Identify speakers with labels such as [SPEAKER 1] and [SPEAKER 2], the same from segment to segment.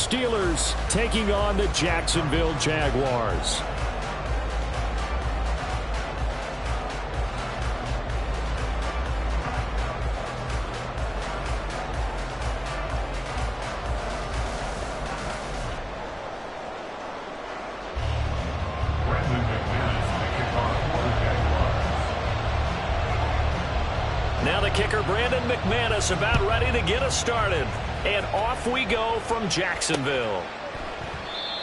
[SPEAKER 1] Steelers taking on the Jacksonville Jaguars. Now the kicker, Brandon McManus, about ready to get us started. And off we go from Jacksonville.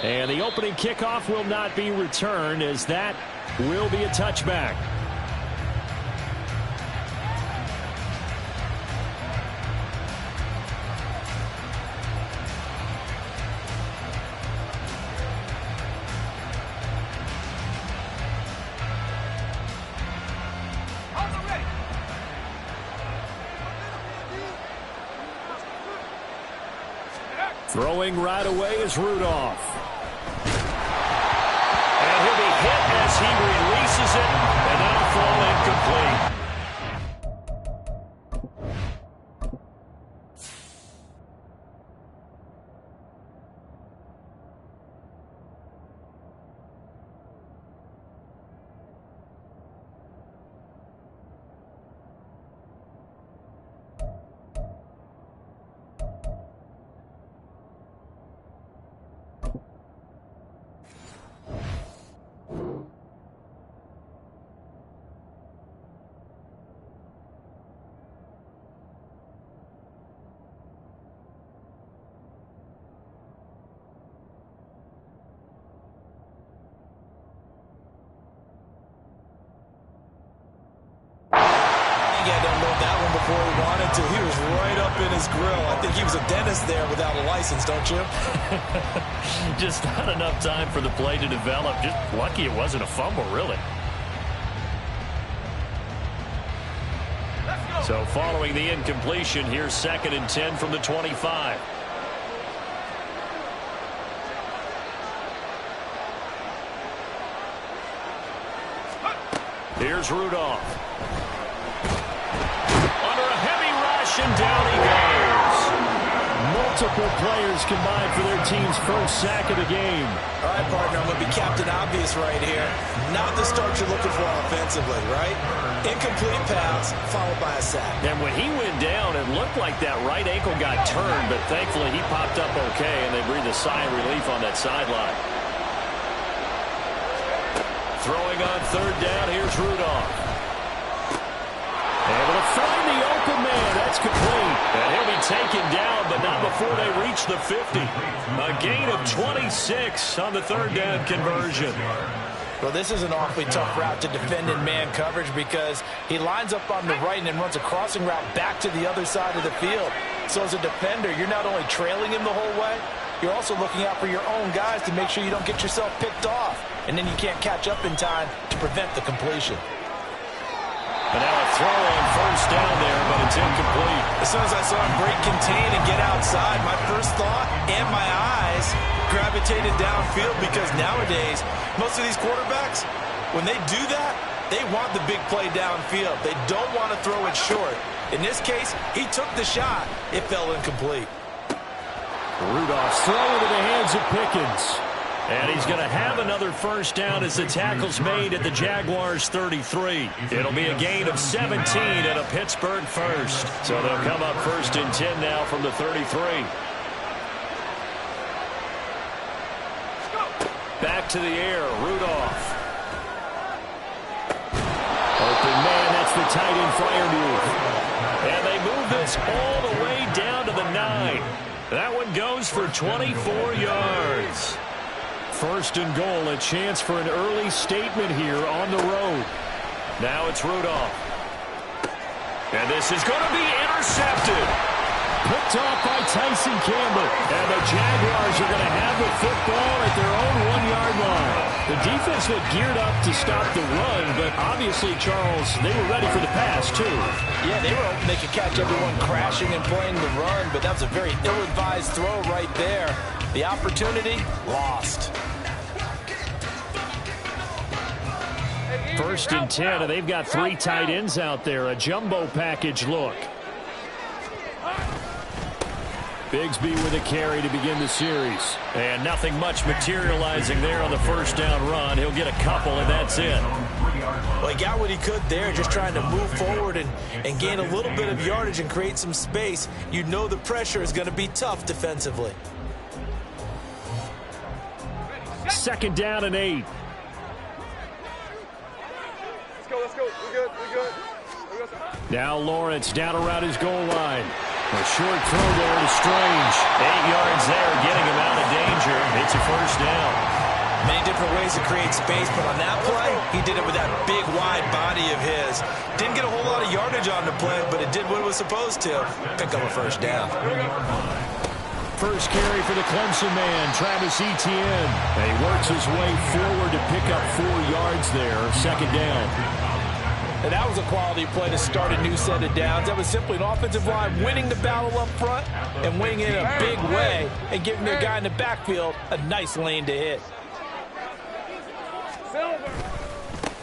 [SPEAKER 1] And the opening kickoff will not be returned, as that will be a touchback. Throwing right away is Rudolph. And he'll be hit as he releases it, and that'll fall incomplete.
[SPEAKER 2] Before he wanted to. He was right up in his grill. I think he was a dentist there without a license, don't you?
[SPEAKER 1] Just not enough time for the play to develop. Just lucky it wasn't a fumble, really. So following the incompletion, here's 2nd and 10 from the 25. Here's Rudolph. And down he goes. Multiple players combined for their team's first sack of the game.
[SPEAKER 2] All right, partner, I'm going to be Captain Obvious right here. Not the start you're looking for offensively, right? Incomplete pass, followed by a sack.
[SPEAKER 1] And when he went down, it looked like that right ankle got turned, but thankfully he popped up okay, and they breathed a sigh of relief on that sideline. Throwing on 3rd down, here's Rudolph. Able to find the open man. That's complete. And he'll be taken down, but not before they reach the 50. A gain of 26 on the 3rd down conversion.
[SPEAKER 2] Well, this is an awfully tough route to defend in man coverage because he lines up on the right and then runs a crossing route back to the other side of the field. So as a defender, you're not only trailing him the whole way, you're also looking out for your own guys to make sure you don't get yourself picked off. And then you can't catch up in time to prevent the completion.
[SPEAKER 1] But now a throw on 1st down there, but it's incomplete.
[SPEAKER 2] As soon as I saw him break contain and get outside, my first thought and my eyes gravitated downfield because nowadays, most of these quarterbacks, when they do that, they want the big play downfield. They don't want to throw it short. In this case, he took the shot. It fell incomplete.
[SPEAKER 1] Rudolph's throw into the hands of Pickens. And he's going to have another 1st down as the tackle's made at the Jaguars' 33. It'll be a gain of 17 and a Pittsburgh first. So they'll come up 1st and 10 now from the 33. Back to the air, Rudolph. Open man, that's the tight end flyer move. And they move this all the way down to the 9. That one goes for 24 yards. 1st and goal, a chance for an early statement here on the road. Now it's Rudolph. And this is going to be intercepted. Picked off by Tyson Campbell. And the Jaguars are going to have the football at their own 1-yard line. The defense had geared up to stop the run, but obviously, Charles, they were ready for the pass, too.
[SPEAKER 2] Yeah, they were hoping they could catch everyone crashing and playing the run, but that was a very ill-advised throw right there. The opportunity, lost.
[SPEAKER 1] 1st and 10, and they've got 3 tight ends out there. A jumbo package look. Bigsby with a carry to begin the series. And nothing much materializing there on the first down run. He'll get a couple, and that's it.
[SPEAKER 2] Well, he got what he could there, just trying to move forward and gain a little bit of yardage and create some space. You know the pressure is going to be tough defensively.
[SPEAKER 1] 2nd down and 8.
[SPEAKER 3] Let's go. We good.
[SPEAKER 1] Now Lawrence down around his goal line. A short throw there to Strange. 8 yards there, getting him out of danger. It's a first down.
[SPEAKER 2] Many different ways to create space, but on that play, he did it with that big, wide body of his. Didn't get a whole lot of yardage on the play, but it did what it was supposed to. Pick up a first down.
[SPEAKER 1] First carry for the Clemson man, Travis Etienne. And he works his way forward to pick up 4 yards there. 2nd down.
[SPEAKER 2] And that was a quality play to start a new set of downs. That was simply an offensive line winning the battle up front and winning it in a big way and giving their guy in the backfield a nice lane to hit.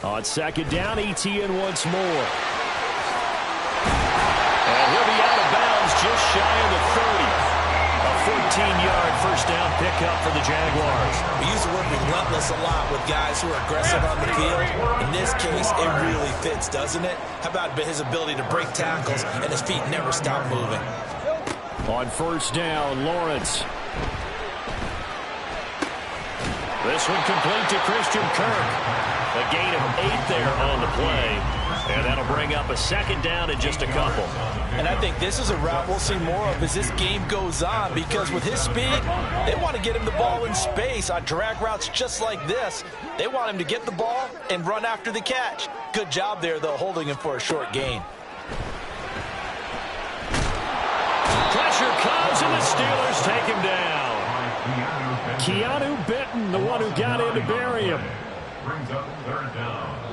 [SPEAKER 1] On 2nd down, Etienne once more. And he'll be out of bounds just shy of the 30. A 14-yard first down pickup for the Jaguars.
[SPEAKER 2] We use the word relentless a lot with guys who are aggressive on the field. In this case, it really fits, doesn't it? How about his ability to break tackles and his feet never stop moving?
[SPEAKER 1] On first down, Lawrence. This one complete to Christian Kirk. A gain of 8 there on the play. And that'll bring up a 2nd down in just a couple.
[SPEAKER 2] And I think this is a route we'll see more of as this game goes on, because with his speed, they want to get him the ball in space on drag routes just like this. They want him to get the ball and run after the catch. Good job there, though, holding him for a short gain.
[SPEAKER 1] Pressure comes, and the Steelers take him down. Keanu Benton, the one who got in to bury him.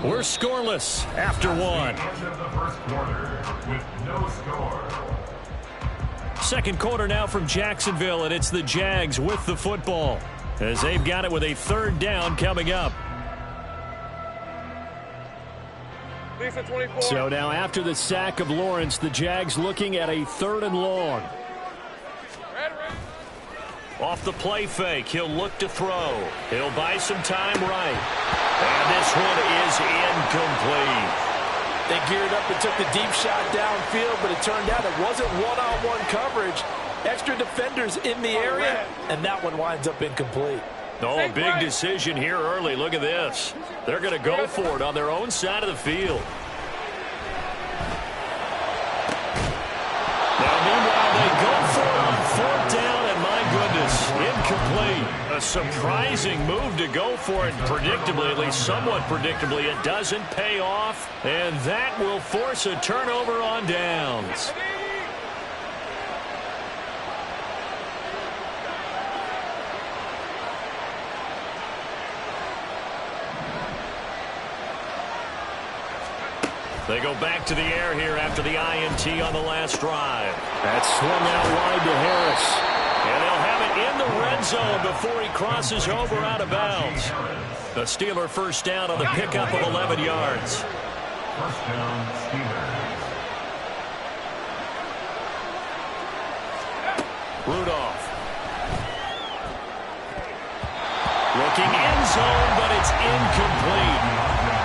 [SPEAKER 1] We're scoreless after 1. Second quarter now from Jacksonville, and it's the Jags with the football as they've got it with a 3rd down coming up. So now after the sack of Lawrence, the Jags looking at a 3rd and long. Off the play fake, he'll look to throw. He'll buy some time right. And this one is incomplete.
[SPEAKER 2] They geared up and took the deep shot downfield, but it turned out it wasn't one-on-one coverage. Extra defenders in the area, and that one winds up incomplete.
[SPEAKER 1] Oh, a big decision here early. Look at this. They're going to go for it on their own side of the field. Now, meanwhile, they go for it on 4th down, and my goodness, incomplete. A surprising move to go for it, predictably, at least somewhat predictably. It doesn't pay off, and that will force a turnover on downs. They go back to the air here after the INT on the last drive. That's swung out wide to Harris. And they'll have it in the red zone before he crosses over out of bounds. The Steeler first down on the pickup of 11 yards. First down, Steelers. Rudolph. Looking end zone, but it's incomplete.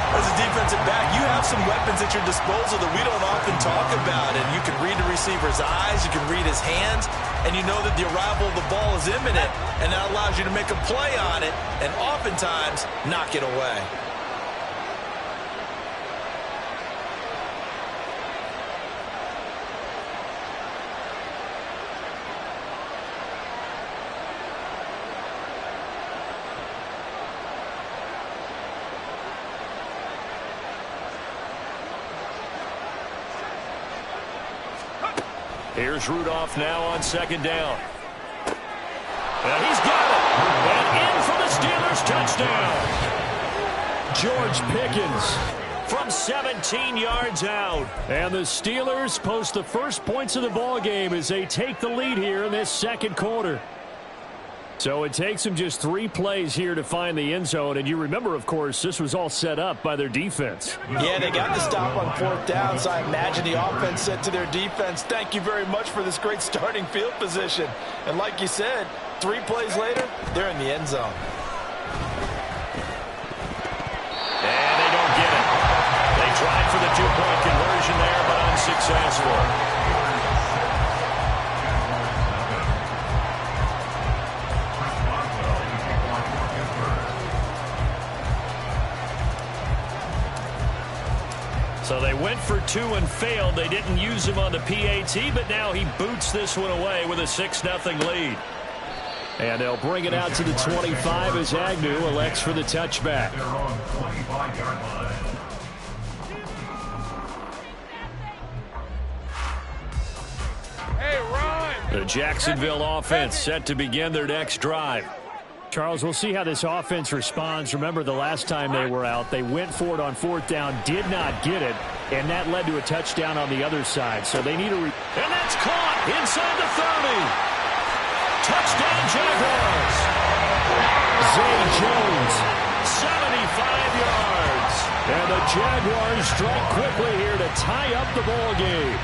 [SPEAKER 2] As a defensive back, you have some weapons at your disposal that we don't often talk about. And you can read the receiver's eyes, you can read his hands, and you know that the arrival of the ball is imminent, and that allows you to make a play on it and oftentimes knock it away.
[SPEAKER 1] Here's Rudolph now on 2nd down. And he's got it. And in for the Steelers touchdown. George Pickens from 17 yards out. And the Steelers post the first points of the ball game as they take the lead here in this 2nd quarter. So it takes them just 3 plays here to find the end zone. And you remember, of course, this was all set up by their defense.
[SPEAKER 2] Yeah, they got the stop on 4th down, so I imagine the offense said to their defense, thank you very much for this great starting field position. And like you said, 3 plays later, they're in the end zone.
[SPEAKER 1] And they don't get it. They tried for the 2-point conversion there, but unsuccessful. So they went for 2 and failed. They didn't use him on the PAT, but now he boots this one away with a 6-0 lead. And they'll bring it out to the 25 as Agnew elects for the touchback.
[SPEAKER 3] Hey, run!
[SPEAKER 1] The Jacksonville offense set to begin their next drive. Charles, we'll see how this offense responds. Remember, the last time they were out, they went for it on 4th down, did not get it, and that led to a touchdown on the other side. So they need a... And that's caught inside the 30. Touchdown, Jaguars. Zay Jones, 75 yards. And the Jaguars strike quickly here to tie up the ball game.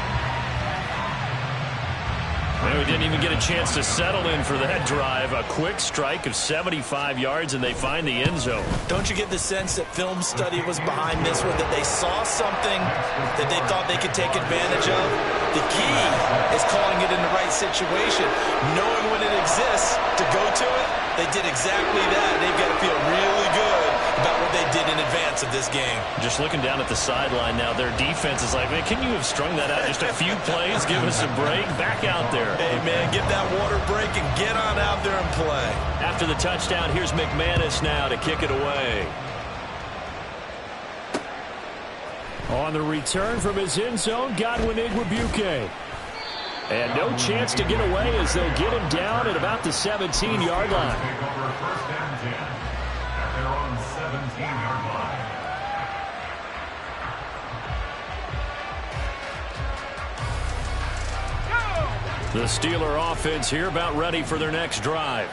[SPEAKER 1] And we didn't even get a chance to settle in for that drive. A quick strike of 75 yards, and they find the end zone.
[SPEAKER 2] Don't you get the sense that film study was behind this one, that they saw something that they thought they could take advantage of? The key is calling it in the right situation, knowing when it exists to go to it. They did exactly that. They've got to feel really good about what they did in advance of this game.
[SPEAKER 1] Just looking down at the sideline now, their defense is like, man, can you have strung that out just a few plays? Give us a break. Back out there.
[SPEAKER 2] Hey, man, get that water break and get on out there and play.
[SPEAKER 1] After the touchdown, here's McManus now to kick it away. On the return from his end zone, Godwin Igwebuike. And no chance to get away as they'll get him down at about the 17-yard line. The Steeler offense here about ready for their next drive.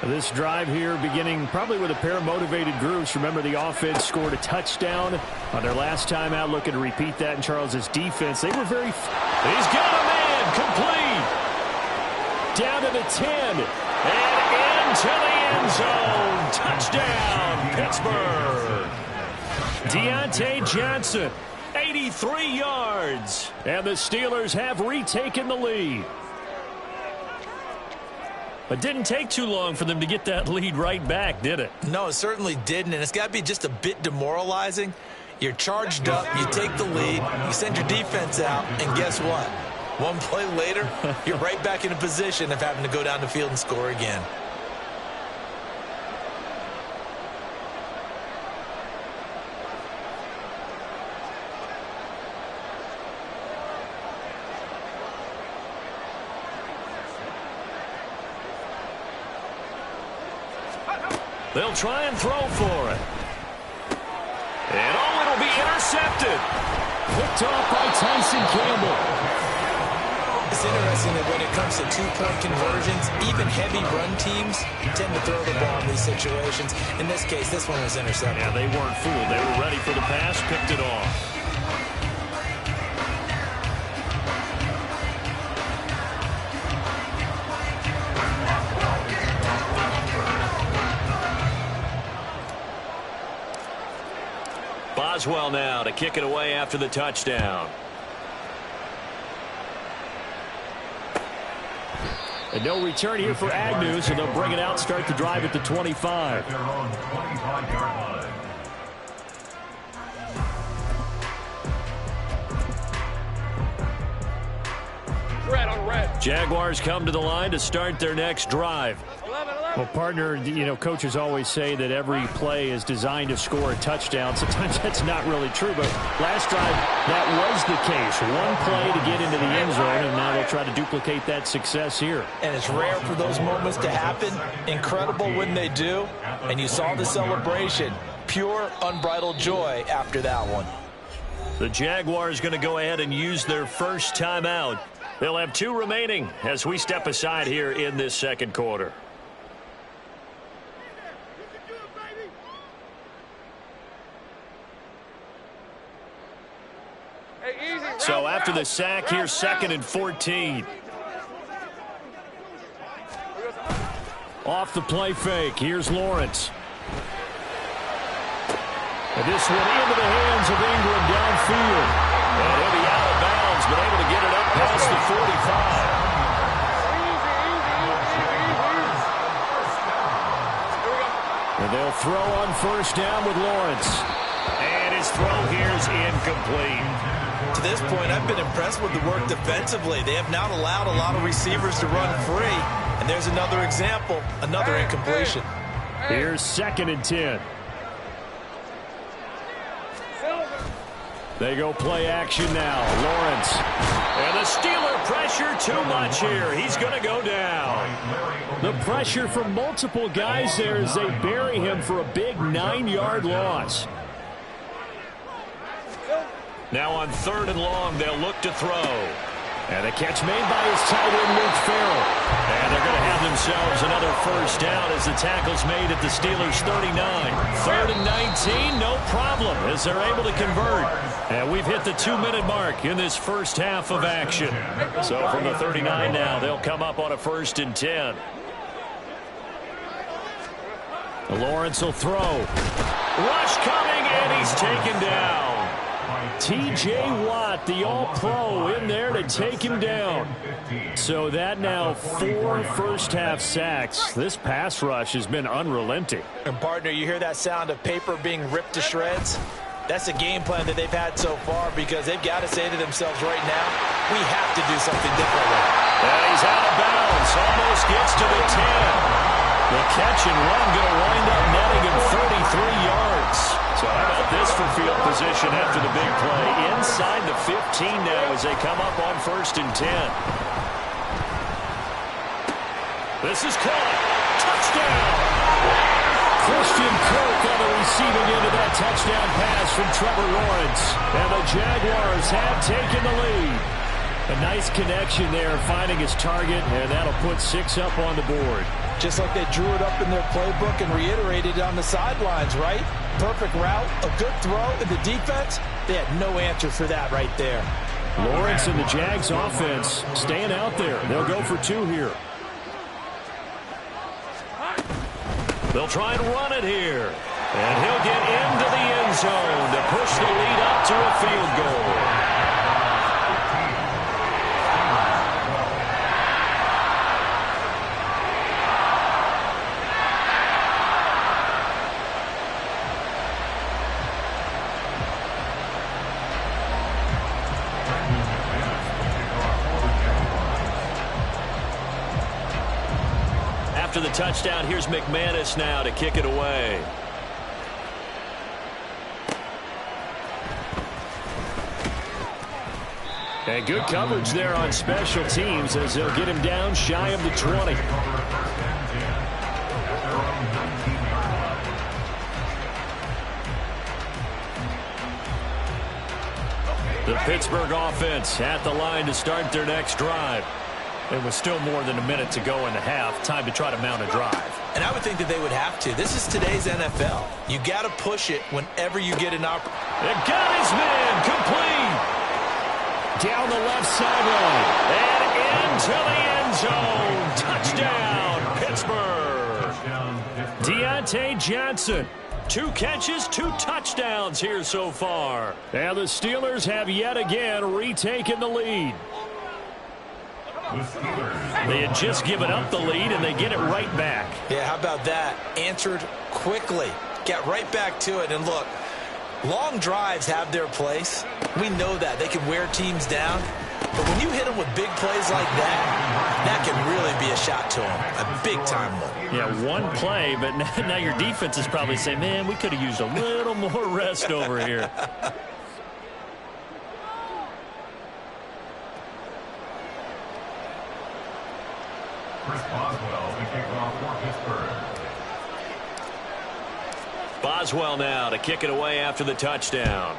[SPEAKER 1] This drive here beginning probably with a pair of motivated groups. Remember, the offense scored a touchdown on their last time out. Looking to repeat that in Charles's defense. They were very... He's got a man complete. Down to the 10. And into the end zone. Touchdown, Pittsburgh. Deontay Johnson, 83 yards. And the Steelers have retaken the lead. It didn't take too long for them to get that lead right back, did it?
[SPEAKER 2] No, it certainly didn't, and it's got to be just a bit demoralizing. You're charged up, you take the lead, you send your defense out, and guess what? One play later, you're right back in a position of having to go down the field and score again.
[SPEAKER 1] They'll try and throw for it. And it'll be intercepted. Picked off by Tyson Campbell.
[SPEAKER 2] It's interesting that when it comes to 2-point conversions, even heavy run teams tend to throw the ball in these situations. In this case, this one was intercepted.
[SPEAKER 1] Yeah, they weren't fooled. They were ready for the pass, picked it off. Boswell now to kick it away after the touchdown. And no return here for Agnew, so they'll bring it out, start the drive at the 25.
[SPEAKER 3] Red on red.
[SPEAKER 1] Jaguars come to the line to start their next drive.
[SPEAKER 3] 11.
[SPEAKER 1] Well, partner, you know, coaches always say that every play is designed to score a touchdown. Sometimes that's not really true, but last drive, that was the case. One play to get into the end zone, and now they'll try to duplicate that success here.
[SPEAKER 2] And it's rare for those moments to happen. Incredible when they do. And you saw the celebration. Pure, unbridled joy after that one.
[SPEAKER 1] The Jaguars going to go ahead and use their first timeout. They'll have 2 remaining as we step aside here in this second quarter. So after the sack, here's 2nd and 14. Off the play fake, here's Lawrence. And this one into the hands of Ingram downfield. And he'll be out of bounds, but able to get it up past the 45. And they'll throw on 1st down with Lawrence. And his throw here is incomplete.
[SPEAKER 2] To this point, I've been impressed with the work defensively. They have not allowed a lot of receivers to run free. And there's another example, another incompletion.
[SPEAKER 1] Here's 2nd and 10. They go play action now. Lawrence. And the Steeler pressure too much here. He's going to go down. The pressure from multiple guys there as they bury him for a big 9-yard loss. Now on 3rd and long, they'll look to throw. And the catch made by his tight end, Luke Farrell. And they're going to have themselves another 1st down as the tackle's made at the Steelers' 39. 3rd and 19, no problem as they're able to convert. And we've hit the 2-minute mark in this first half of action. So from the 39 now, they'll come up on a 1st and 10. Lawrence will throw. Rush coming, and he's taken down. T.J. Watt, the All-Pro, in there to take him down. So that now 4 first-half sacks. This pass rush has been unrelenting.
[SPEAKER 2] And, partner, you hear that sound of paper being ripped to shreds? That's the game plan that they've had so far because they've got to say to themselves right now, we have to do something differently.
[SPEAKER 1] And he's out of bounds. Almost gets to the 10. The catch and run going to wind up netting him 33 yards. So how about this for field position after the big play? Inside the 15 now as they come up on 1st and 10. This is caught. Touchdown! Christian Kirk on the receiving end of that touchdown pass from Trevor Lawrence. And the Jaguars have taken the lead. A nice connection there, finding his target, and that'll put 6 up on the board.
[SPEAKER 2] Just like they drew it up in their playbook and reiterated on the sidelines, right? Perfect route, a good throw, and the defense, they had no answer for that right there.
[SPEAKER 1] Lawrence and the Jags offense staying out there. They'll go for 2 here. They'll try and run it here. And he'll get into the end zone to push the lead up to a field goal. After the touchdown, here's McManus now to kick it away. And good coverage there on special teams as they'll get him down shy of the 20. The Pittsburgh offense at the line to start their next drive. There was still more than a minute to go in the half. Time to try to mount a drive.
[SPEAKER 2] And I would think that they would have to. This is today's NFL. You got to push it whenever you get an opportunity.
[SPEAKER 1] It got his man complete. Down the left sideline. And into the end zone. Touchdown, Pittsburgh. Deontay Johnson. 2 catches, 2 touchdowns here so far. And the Steelers have yet again retaken the lead. They had just given up the lead, and they get it right back.
[SPEAKER 2] Yeah, how about that? Answered quickly. Get right back to it. And look, long drives have their place. We know that. They can wear teams down. But when you hit them with big plays like that, that can really be a shot to them. A big-time one.
[SPEAKER 1] Yeah, one play, but now your defense is probably saying, man, we could have used a little more rest over here. Boswell now to kick it away after the touchdown.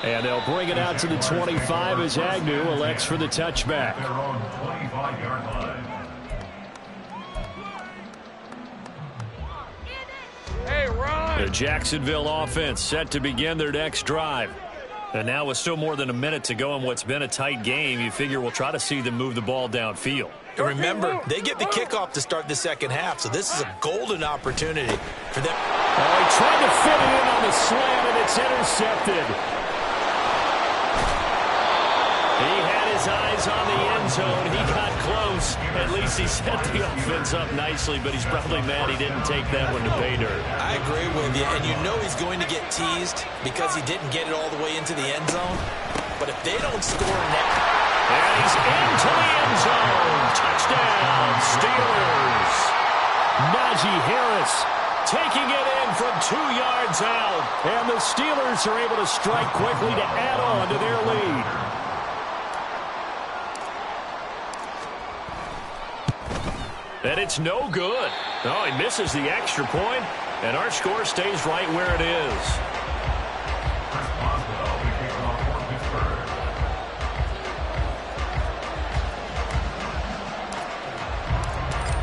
[SPEAKER 1] And they'll bring it out to the 25 as Agnew elects for the touchback.
[SPEAKER 3] Hey, Ron.
[SPEAKER 1] The Jacksonville offense set to begin their next drive. And now with still more than a minute to go in what's been a tight game, you figure we'll try to see them move the ball downfield.
[SPEAKER 2] And remember, they get the kickoff to start the second half, so this is a golden opportunity for them.
[SPEAKER 1] Oh, he tried to fit it in on the slam, and it's intercepted. He had his eyes on the end zone. He got close. At least he set the offense up nicely, but he's probably mad he didn't take that one to pay dirt.
[SPEAKER 2] I agree with you, and you know he's going to get teased because he didn't get it all the way into the end zone. But if they don't score now...
[SPEAKER 1] And he's into the end zone. Touchdown, Steelers. Najee Harris taking it in from 2 yards out. And the Steelers are able to strike quickly to add on to their lead. And it's no good. Oh, he misses the extra point, and our score stays right where it is.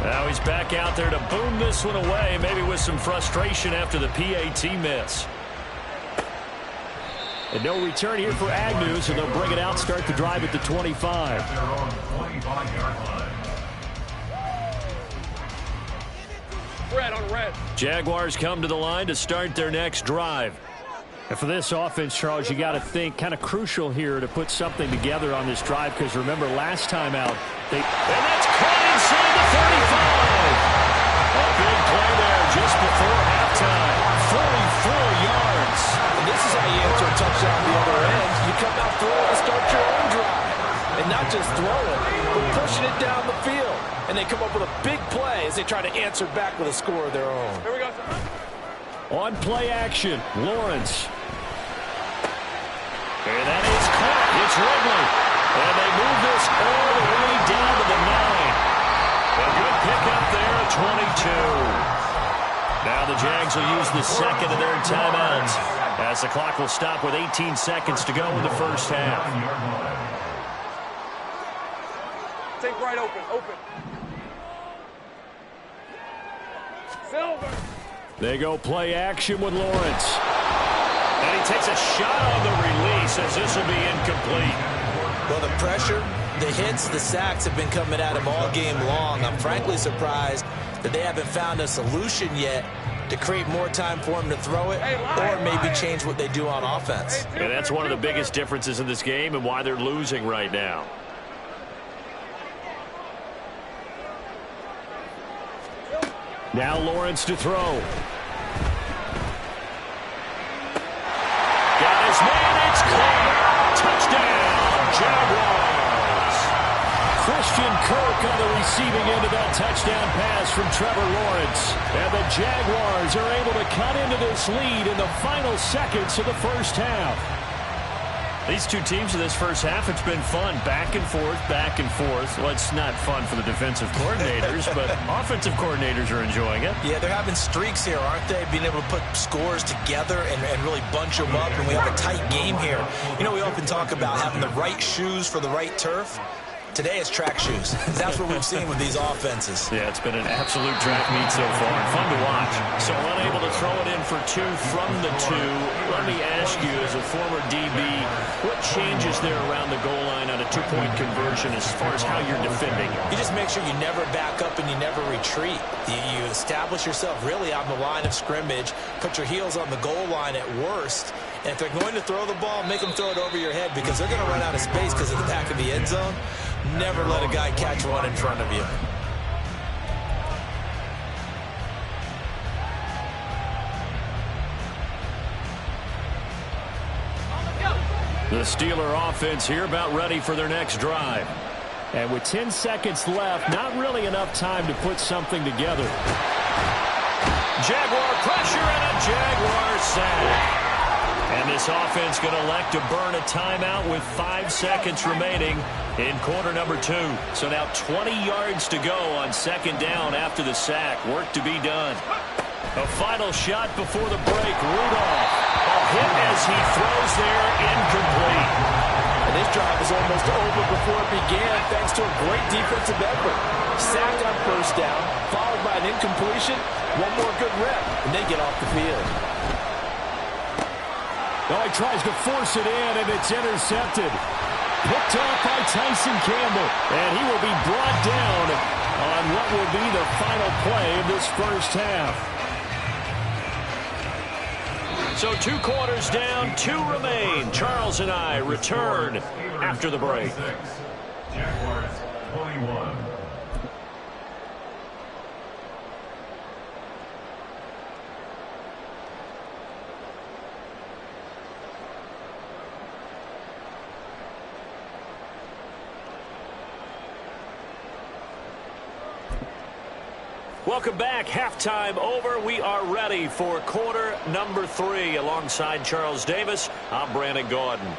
[SPEAKER 1] Now he's back out there to boom this one away, maybe with some frustration after the PAT miss. And no return here for Agnew, so they'll bring it out, start the drive at the 25.
[SPEAKER 3] Red on red.
[SPEAKER 1] Jaguars come to the line to start their next drive. And for this offense, Charles, you got to think kind of crucial here to put something together on this drive, because remember last time out, and that's caught inside the 35. A big play there just before halftime. 44 yards.
[SPEAKER 2] And this is how you answer a touchdown on the other end. You come out throwing to start your own drive. And not just throwing, but pushing it down the field. And they come up with a big play as they try to answer back with a score of their own.
[SPEAKER 3] Here we go.
[SPEAKER 1] On play action, Lawrence. And that is caught. It's Ridley. And they move this all the way down to the 9. A good pickup there at 22. Now the Jags will use the second of their timeouts, as the clock will stop with 18 seconds to go in the first half.
[SPEAKER 3] Take right open. Silver.
[SPEAKER 1] They go play action with Lawrence. And he takes a shot on the release, as this will be incomplete.
[SPEAKER 2] Well, the pressure, the hits, the sacks have been coming at him all game long. I'm frankly surprised that they haven't found a solution yet to create more time for him to throw it, or maybe change what they do on offense.
[SPEAKER 1] And that's one of the biggest differences in this game and why they're losing right now. Now Lawrence to throw. Got his man, it's caught. Touchdown, Jaguars. Christian Kirk on the receiving end of that touchdown pass from Trevor Lawrence. And the Jaguars are able to cut into this lead in the final seconds of the first half. These two teams in this first half, it's been fun. Back and forth, back and forth. Well, it's not fun for the defensive coordinators, but offensive coordinators are enjoying it.
[SPEAKER 2] Yeah, they're having streaks here, aren't they? Being able to put scores together and really bunch them up, and we have a tight game here. You know, we often talk about having the right shoes for the right turf. Today it's track shoes. That's what we've seen with these offenses.
[SPEAKER 1] Yeah, it's been an absolute track meet so far. Fun to watch. So unable to throw it in for 2 from the 2. Let me ask you, as a former DB, what changes there around the goal line on a 2-point conversion as far as how you're defending?
[SPEAKER 2] You just make sure you never back up and you never retreat. You establish yourself really on the line of scrimmage, put your heels on the goal line at worst, and if they're going to throw the ball, make them throw it over your head, because they're going to run out of space because of the back of the end zone. Never let a guy catch one in front of you.
[SPEAKER 1] The Steeler offense here about ready for their next drive. And with 10 seconds left, not really enough time to put something together. Jaguar pressure and a Jaguar sack. And this offense going to elect to burn a timeout with 5 seconds remaining in quarter number 2. So now 20 yards to go on second down after the sack. Work to be done. A final shot before the break. Rudolph. A hit as he throws there, incomplete.
[SPEAKER 2] And this drive is almost over before it began, thanks to a great defensive effort. Sacked on first down, followed by an incompletion. One more good rep, and they get off the field.
[SPEAKER 1] Oh, he tries to force it in, and it's intercepted. Picked off by Tyson Campbell, and he will be brought down on what will be the final play of this first half. So 2 quarters down, 2 remain. Charles and I return after the break.
[SPEAKER 4] Jaguars 21.
[SPEAKER 1] Welcome back. Halftime over. We are ready for quarter number 3. Alongside Charles Davis, I'm Brandon Gaudin.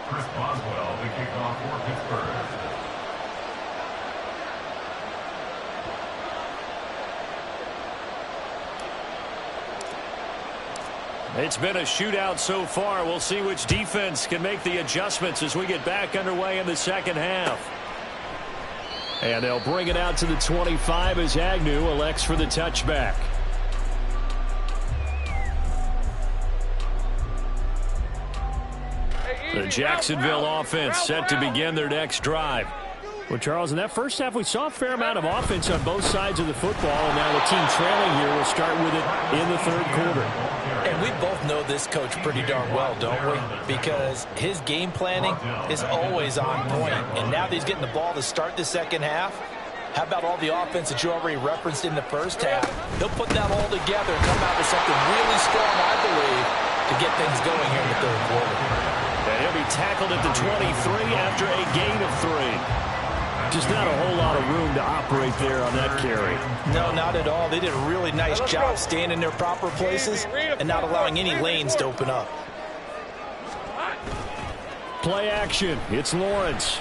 [SPEAKER 4] Chris Boswell, the kickoff for Pittsburgh.
[SPEAKER 1] It's been a shootout so far. We'll see which defense can make the adjustments as we get back underway in the second half. And they'll bring it out to the 25 as Agnew elects for the touchback. The Jacksonville offense set to begin their next drive. Well, Charles, in that first half, we saw a fair amount of offense on both sides of the football, and now the team trailing here will start with it in the third quarter.
[SPEAKER 2] And we both know this coach pretty darn well, don't we? Because his game planning is always on point. And now that he's getting the ball to start the second half, how about all the offense that you already referenced in the first half? He'll put that all together and come out with something really strong, I believe, to get things going here in the third quarter.
[SPEAKER 1] And he'll be tackled at the 23 after a gain of 3. Just not a whole lot of room to operate there on that carry.
[SPEAKER 2] No, not at all. They did a really nice job staying in their proper places and not allowing any lanes to open up.
[SPEAKER 1] Play action. It's Lawrence.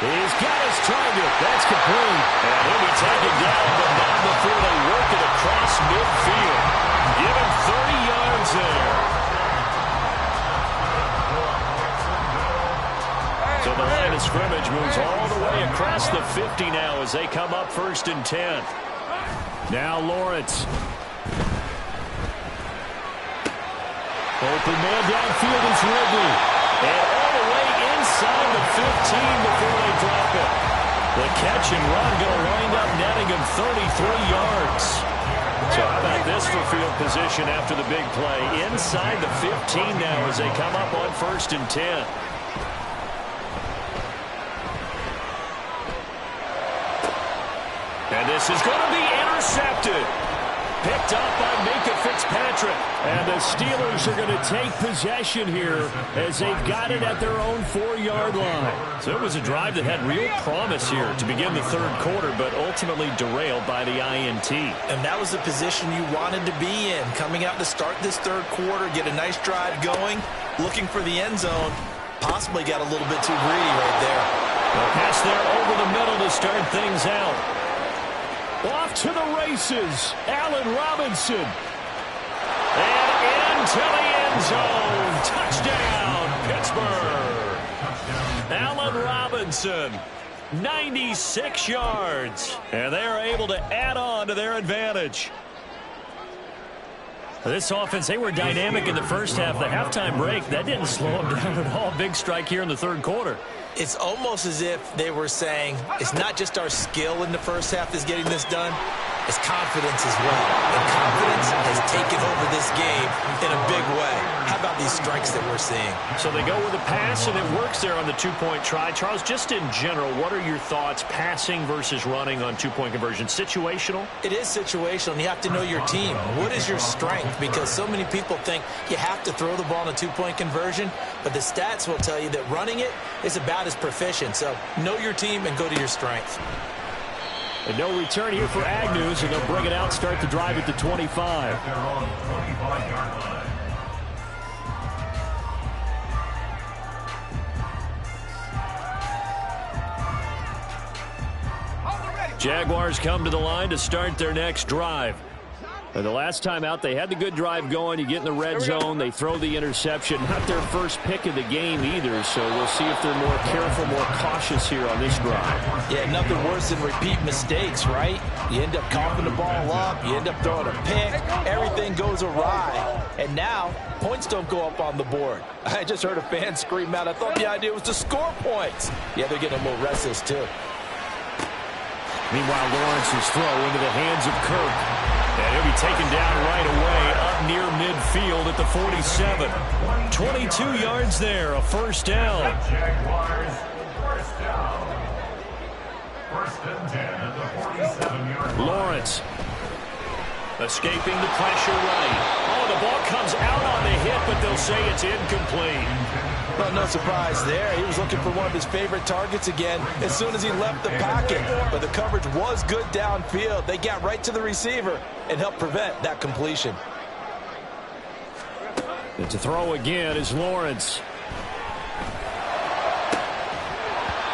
[SPEAKER 1] He's got his target. That's complete. And he'll be taken down, but not before they work it across midfield. Give him 30 yards there. So the line of scrimmage moves all the way across the 50 now as they come up 1st and 10. Now Lawrence. Open man downfield is Ridley. And all the way inside the 15 before they drop it. The catch and run going to wind up netting him 33 yards. So how about this for field position after the big play? Inside the 15 now as they come up on 1st and 10. And this is going to be intercepted. Picked up by Minka Fitzpatrick. And the Steelers are going to take possession here as they've got it at their own 4-yard line. So it was a drive that had real promise here to begin the third quarter, but ultimately derailed by the INT.
[SPEAKER 2] And that was the position you wanted to be in. Coming out to start this third quarter, get a nice drive going, looking for the end zone. Possibly got a little bit too greedy right there.
[SPEAKER 1] A pass there over the middle to start things out. Off to the races, Allen Robinson. And into the end zone. Touchdown, Pittsburgh. Allen Robinson, 96 yards. And they are able to add on to their advantage. This offense, they were dynamic in the first half. The halftime break, that didn't slow them down at all. Big strike here in the third quarter.
[SPEAKER 2] It's almost as if they were saying, it's not just our skill in the first half that's getting this done, it's confidence as well. And confidence has taken over this game in a big way. How about these strikes that we're seeing?
[SPEAKER 1] So they go with a pass, and it works there on the two-point try. Charles, just in general, what are your thoughts passing versus running on two-point conversion? Situational?
[SPEAKER 2] It is situational, and you have to know your team. What is your strength? Because so many people think you have to throw the ball in a two-point conversion, but the stats will tell you that running it is about as proficient. So know your team and go to your strength.
[SPEAKER 1] And no return here for Agnew, and they'll bring it out, start the drive at the 25.
[SPEAKER 4] They're on the 25-yard line.
[SPEAKER 1] Jaguars come to the line to start their next drive. The last time out, they had the good drive going. You get in the red zone, they throw the interception. Not their first pick of the game either, so we'll see if they're more careful, more cautious here on this drive.
[SPEAKER 2] Yeah, nothing worse than repeat mistakes, right? You end up coughing the ball up, you end up throwing a pick, everything goes awry. And now, points don't go up on the board. I just heard a fan scream out, I thought the idea was to score points. Yeah, they're getting a little restless too.
[SPEAKER 1] Meanwhile, Lawrence's throw into the hands of Kirk. And he'll be taken down right away up near midfield at the 47. 22 yards there, a first down.
[SPEAKER 4] Jaguars, first down. First and 10 at the 47-yard line.
[SPEAKER 1] Lawrence escaping the pressure right. Oh, the ball comes out on the hit, but they'll say it's incomplete.
[SPEAKER 2] Well, no surprise there. He was looking for one of his favorite targets again as soon as he left the pocket. But the coverage was good downfield. They got right to the receiver and helped prevent that completion.
[SPEAKER 1] And to throw again is Lawrence.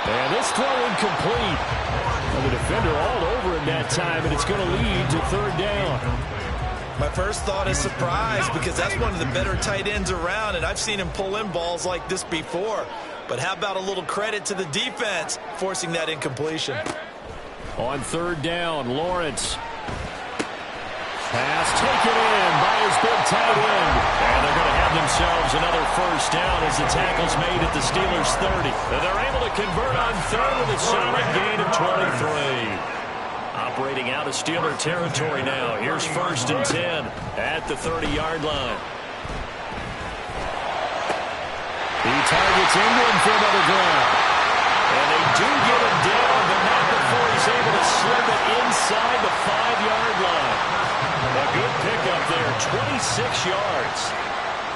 [SPEAKER 1] And this throw incomplete. And the defender all over him that time, and it's going to lead to third down.
[SPEAKER 2] My first thought is surprise because that's one of the better tight ends around, and I've seen him pull in balls like this before. But how about a little credit to the defense forcing that incompletion?
[SPEAKER 1] On third down, Lawrence. Pass taken in by his big tight end. And they're going to have themselves another first down as the tackle's made at the Steelers' 30. And they're able to convert on third with a solid gain of 23. Operating out of Steeler territory now. Here's first and 10 at the 30-yard line. He targets England for another grab. And they do get him down, but not before he's able to slip it inside the 5-yard line. A good pickup there, 26 yards.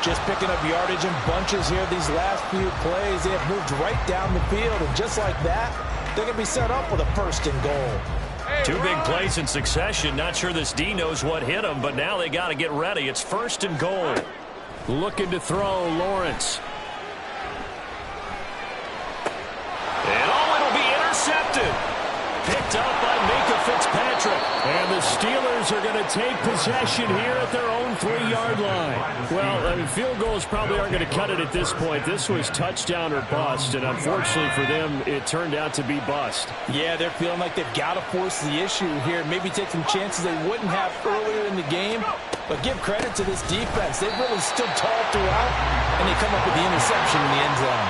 [SPEAKER 2] Just picking up yardage in bunches here these last few plays. They have moved right down the field, and just like that, they're going to be set up with a first and goal.
[SPEAKER 1] Two big plays in succession. Not sure this D knows what hit him, but now they got to get ready. It's first and goal. Looking to throw, Lawrence. And it'll be intercepted. Picked up by Minka Fitzpatrick. And the Steelers are going to take possession here at their own 3-yard line. Well, I mean, field goals probably aren't going to cut it at this point. This was touchdown or bust, and unfortunately for them, it turned out to be bust.
[SPEAKER 2] Yeah, they're feeling like they've got to force the issue here. Maybe take some chances they wouldn't have earlier in the game. But give credit to this defense. They've really stood tall throughout, and they come up with the interception in the end zone.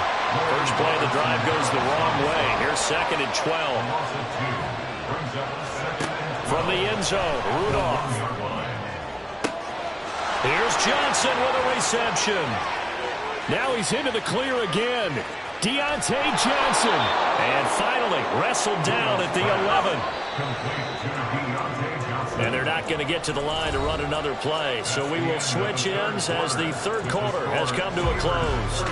[SPEAKER 1] First play of the drive goes the wrong way. Here's second and 12. From the end zone, Rudolph. Here's Johnson with a reception. Now he's into the clear again. Deontay Johnson. And finally wrestled down at the 11. And they're not going to get to the line to run another play. So we will switch ends as the third quarter has come to a close.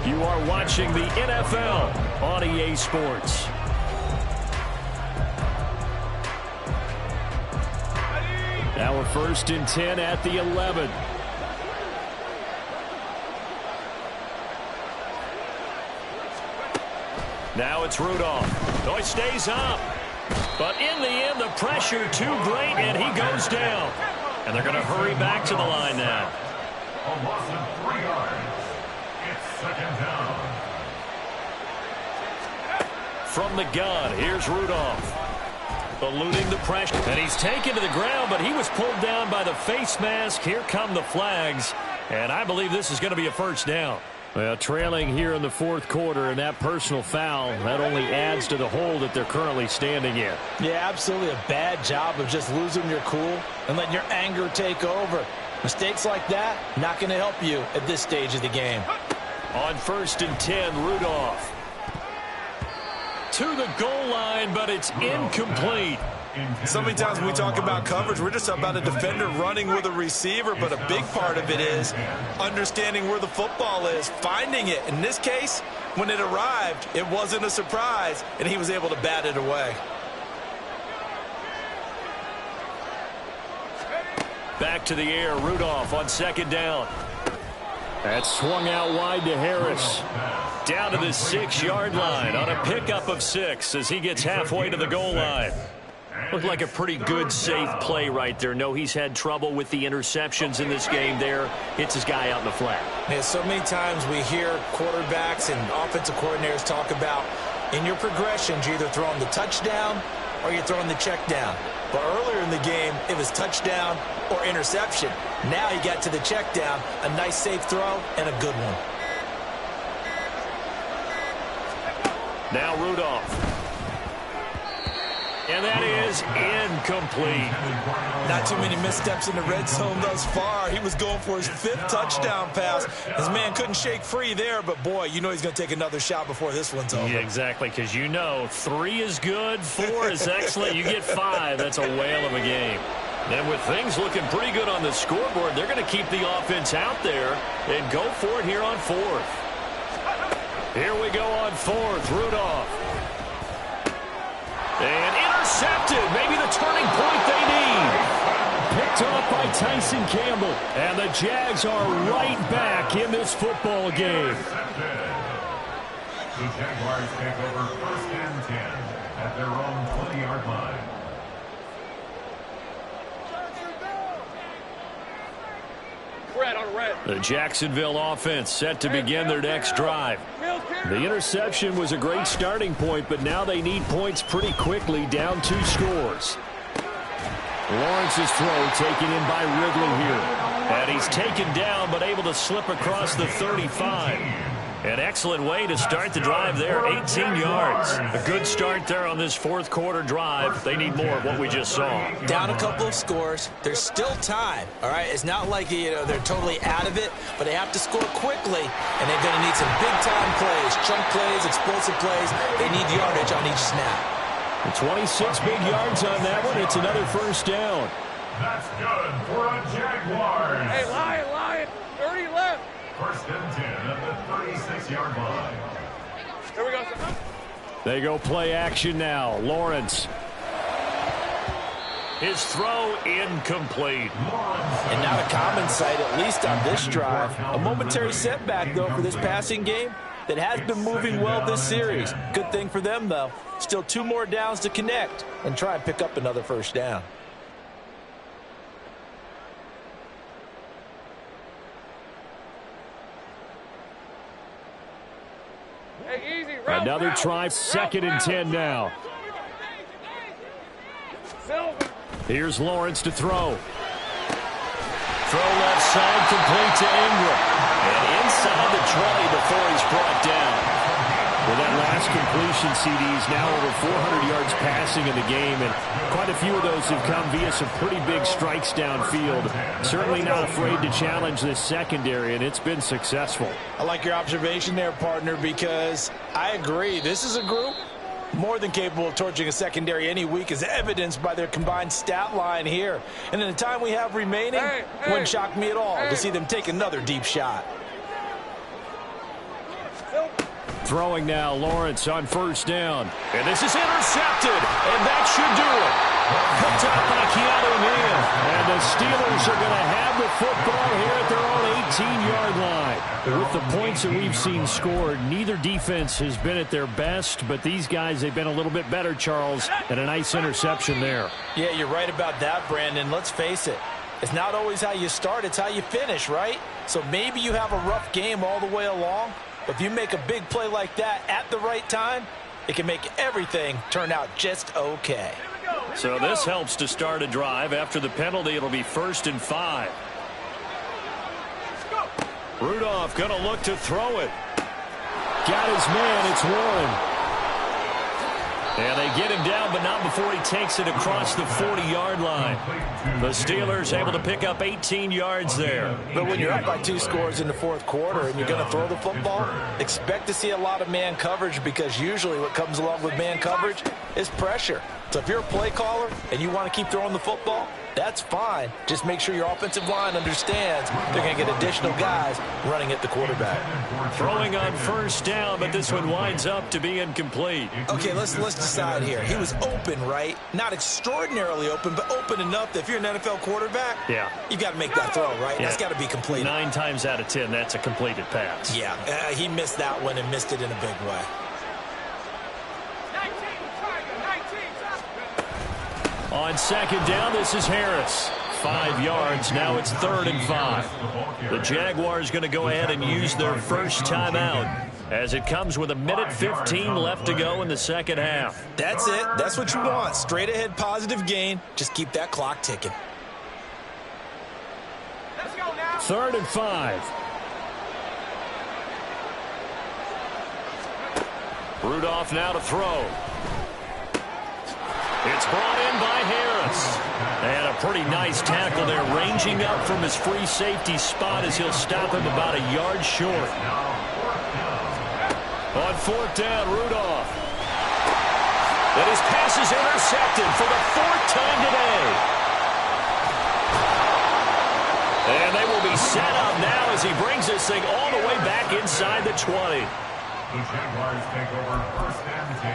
[SPEAKER 1] You are watching the NFL on EA Sports. Now we're first and 10 at the 11. Now it's Rudolph. Oh, he stays up. But in the end, the pressure too great, and he goes down. And they're going to hurry back to the line now.
[SPEAKER 4] A loss of 3 yards. It's second down.
[SPEAKER 1] From the gun, here's Rudolph. Eluding the pressure. And he's taken to the ground, but he was pulled down by the face mask. Here come the flags. And I believe this is going to be a first down. Well, trailing here in the fourth quarter, and that personal foul, that only adds to the hole that they're currently standing in.
[SPEAKER 2] Yeah, absolutely a bad job of just losing your cool and letting your anger take over. Mistakes like that, not going to help you at this stage of the game.
[SPEAKER 1] On first and 10, Rudolph. To the goal line, but it's incomplete.
[SPEAKER 2] So many times when we talk about coverage, we're just about a defender running with a receiver, but a big part of it is understanding where the football is, finding it. In this case, when it arrived, it wasn't a surprise, and he was able to bat it away.
[SPEAKER 1] Back to the air, Rudolph on second down. That's swung out wide to Harris. Down to the 6-yard line on a pickup of 6 as he gets halfway to the goal line. Looked like a pretty good, safe play right there. No, he's had trouble with the interceptions in this game there. Hits his guy out in the flat.
[SPEAKER 2] Yeah, so many times we hear quarterbacks and offensive coordinators talk about in your progressions, you're either throwing the touchdown or you're throwing the check down. But earlier in the game, it was touchdown or interception. Now he got to the check down, a nice safe throw, and a good one.
[SPEAKER 1] Now Rudolph. And that is incomplete.
[SPEAKER 2] Not too many missteps in the red zone thus far. He was going for his 5th touchdown pass. His man couldn't shake free there, but boy, you know he's going to take another shot before this one's over.
[SPEAKER 1] Yeah, exactly, because you know 3 is good, 4 is excellent. You get 5, that's a whale of a game. And with things looking pretty good on the scoreboard, they're going to keep the offense out there and go for it here on 4th. Here we go on 4th. Rudolph. And intercepted. Maybe the turning point they need. Picked up by Tyson Campbell. And the Jags are right back in this football game.
[SPEAKER 4] The Jaguars take over 1st and 10 at their own 20-yard line.
[SPEAKER 3] Red on red.
[SPEAKER 1] The Jacksonville offense set to begin their next drive. The interception was a great starting point, but now they need points pretty quickly, down 2 scores. Lawrence's throw taken in by Ridley here. And he's taken down, but able to slip across the 35. An excellent way to start the drive there, 18 yards. A good start there on this 4th quarter drive. They need more of what we just saw.
[SPEAKER 2] Down a couple of scores. There's still time, all right? It's not like, they're totally out of it, but they have to score quickly, and they're going to need some big-time plays, chunk plays, explosive plays. They need yardage on each snap.
[SPEAKER 1] 26 big yards on that one. It's another 1st down.
[SPEAKER 4] That's good for a Jaguars.
[SPEAKER 3] Hey, Lion. 30 left.
[SPEAKER 4] 1st and 10 at the 36-yard line.
[SPEAKER 3] Here we go, sir.
[SPEAKER 1] They go play action now. Lawrence. His throw incomplete.
[SPEAKER 2] And not a common sight, at least on this drive. A momentary setback, though, for this passing game that has been moving well this series. Good thing for them, though. Still 2 more downs to connect and try and pick up another 1st down.
[SPEAKER 3] Hey, easy.
[SPEAKER 1] Another try, 2nd and 10 now. Here's Lawrence to throw. Throw left side, complete to Ingram. And inside the 20 before he's brought down. With that last completion, CD's now over 400 yards passing in the game, and quite a few of those have come via some pretty big strikes downfield. Certainly not afraid to challenge this secondary, and it's been successful.
[SPEAKER 2] I like your observation there, partner, because I agree. This is a group more than capable of torching a secondary any week, as evidenced by their combined stat line here. And in the time we have remaining, wouldn't shock me at all to see them take another deep shot.
[SPEAKER 1] Throwing now, Lawrence on 1st down. And this is intercepted, and that should do it. Picked up by Keanu Neal. And the Steelers are going to have the football here at their own 18-yard line. With the points that we've seen scored, neither defense has been at their best, but these guys, they've been a little bit better, Charles, and a nice interception there.
[SPEAKER 2] Yeah, you're right about that, Brandon. Let's face it. It's not always how you start, it's how you finish, right? So maybe you have a rough game all the way along, but if you make a big play like that at the right time, it can make everything turn out just okay.
[SPEAKER 1] So this helps to start a drive. After the penalty, it'll be 1st and 5. Rudolph going to look to throw it. Got his man. It's Warren. And they get him down, but not before he takes it across the 40-yard line. The Steelers able to pick up 18 yards there.
[SPEAKER 2] But when you're up by 2 scores in the 4th quarter and you're going to throw the football, expect to see a lot of man coverage, because usually what comes along with man coverage is pressure. So if you're a play caller and you want to keep throwing the football, that's fine. Just make sure your offensive line understands they're going to get additional guys running at the quarterback.
[SPEAKER 1] Throwing on 1st down, but this one winds up to be incomplete.
[SPEAKER 2] Okay, let's decide here. He was open, right? Not extraordinarily open, but open enough that if you're an NFL quarterback, you got to make that throw, right? That's got to be completed.
[SPEAKER 1] 9 times out of 10, that's a completed pass.
[SPEAKER 2] Yeah, he missed that one and missed it in a big way.
[SPEAKER 1] On second down, this is Harris. 5 yards. Now it's 3rd and 5. The Jaguars going to go ahead and use their first timeout as it comes with 1:15 left to go in the second half.
[SPEAKER 2] That's it. That's what you want. Straight ahead positive gain. Just keep that clock ticking.
[SPEAKER 1] 3rd and 5. Rudolph now to throw. It's brought in by Harris. And a pretty nice tackle there, ranging up from his free safety spot as he'll stop him about a yard short. On 4th down, Rudolph. And his pass is intercepted for the 4th time today. And they will be set up now as he brings this thing all the way back inside the 20.
[SPEAKER 4] The Jaguars take over 1st and 10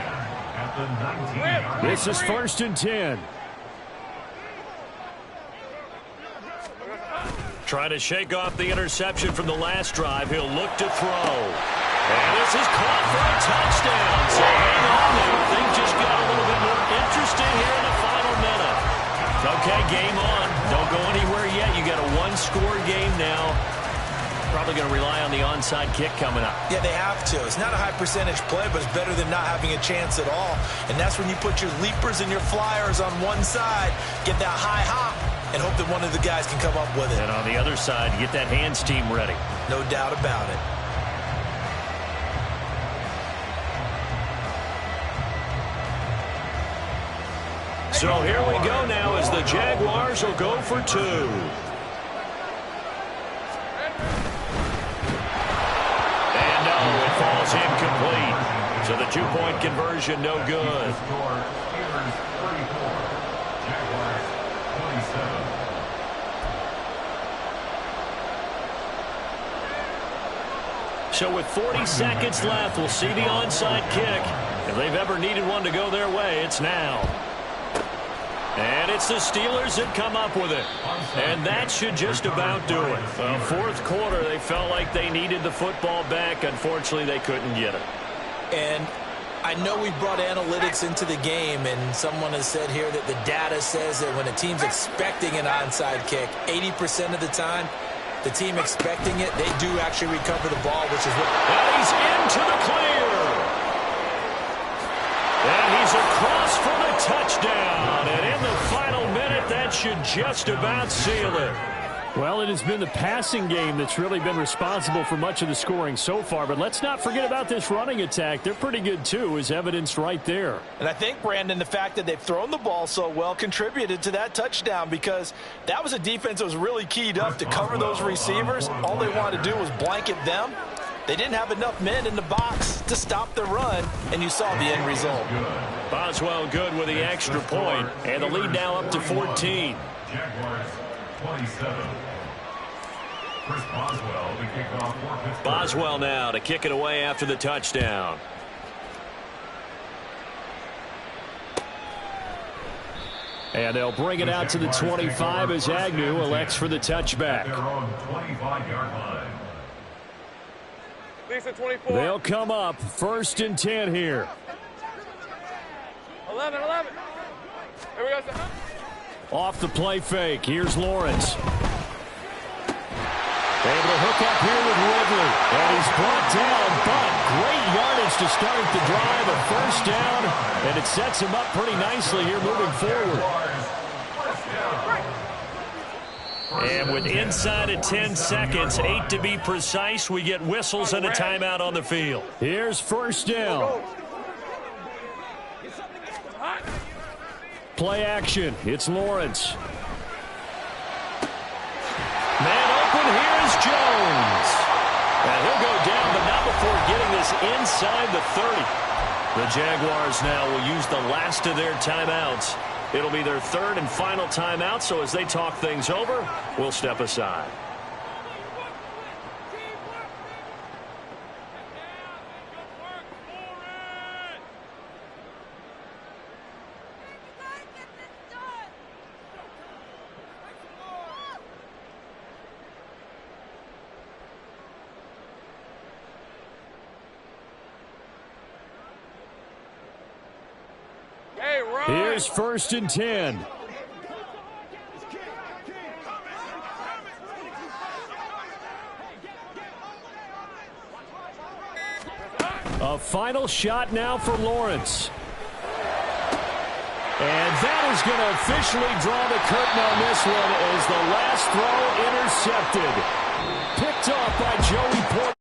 [SPEAKER 4] at the 19-yard line.
[SPEAKER 1] This is 1st and 10. Trying to shake off the interception from the last drive. He'll look to throw. And this is caught for a touchdown. So hang on there. Things just got a little bit more interesting here in the final minute. Okay, game on. Don't go anywhere yet. You got a 1-score game now. Probably going to rely on the onside kick coming up.
[SPEAKER 2] Yeah, they have to. It's not a high percentage play, but it's better than not having a chance at all. And that's when you put your leapers and your flyers on one side, get that high hop, and hope that one of the guys can come up with it.
[SPEAKER 1] And on the other side, get that hands team ready.
[SPEAKER 2] No doubt about it.
[SPEAKER 1] So here we go now as the Jaguars will go for 2. And no, it falls incomplete. So the 2-point conversion no good. So with 40 seconds left, we'll see the onside kick. If they've ever needed one to go their way, it's now. And it's the Steelers that come up with it. And that should just about do it. 4th quarter, they felt like they needed the football back. Unfortunately, they couldn't get it.
[SPEAKER 2] And I know we brought analytics into the game, and someone has said here that the data says that when a team's expecting an onside kick, 80% of the time, the team expecting it, they do actually recover the ball, which is what...
[SPEAKER 1] And he's into the clear. And he's across for the touchdown. And in the final minute, that should just about seal it.
[SPEAKER 5] Well, it has been the passing game that's really been responsible for much of the scoring so far. But let's not forget about this running attack. They're pretty good, too, as evidenced right there.
[SPEAKER 2] And I think, Brandon, the fact that they've thrown the ball so well contributed to that touchdown, because that was a defense that was really keyed up to cover those receivers. All they wanted to do was blanket them. They didn't have enough men in the box to stop the run, and you saw the end result.
[SPEAKER 1] Boswell good with the extra point, and the lead now up to 14.
[SPEAKER 4] Jaguars 27. Chris Boswell to kick off for Pittsburgh.
[SPEAKER 1] Boswell now to kick it away after the touchdown. And they'll bring it out to the 25 as Agnew elects for the touchback.
[SPEAKER 4] Their own 25-yard line.
[SPEAKER 3] Lisa 24.
[SPEAKER 5] They'll come up 1st and 10 here.
[SPEAKER 3] 11. Here we go, sir.
[SPEAKER 5] Off the play fake. Here's Lawrence. Able to hook up here with Ridley. And he's brought down, but great yardage to start the drive. A 1st down, and it sets him up pretty nicely here moving forward.
[SPEAKER 1] And with inside of 10 seconds, 8 to be precise, we get whistles and a timeout on the field.
[SPEAKER 5] Here's 1st down. Play action. It's Lawrence.
[SPEAKER 1] Man open, here is Jones. And he'll go down, but not before getting this inside the 30. The Jaguars now will use the last of their timeouts. It'll be their 3rd and final timeout, so as they talk things over, we'll step aside.
[SPEAKER 3] Hey, run.
[SPEAKER 5] Here's 1st and 10. A final shot now for Lawrence. And that is going to officially draw the curtain on this one as the last throw intercepted. Picked off by Joey Porter.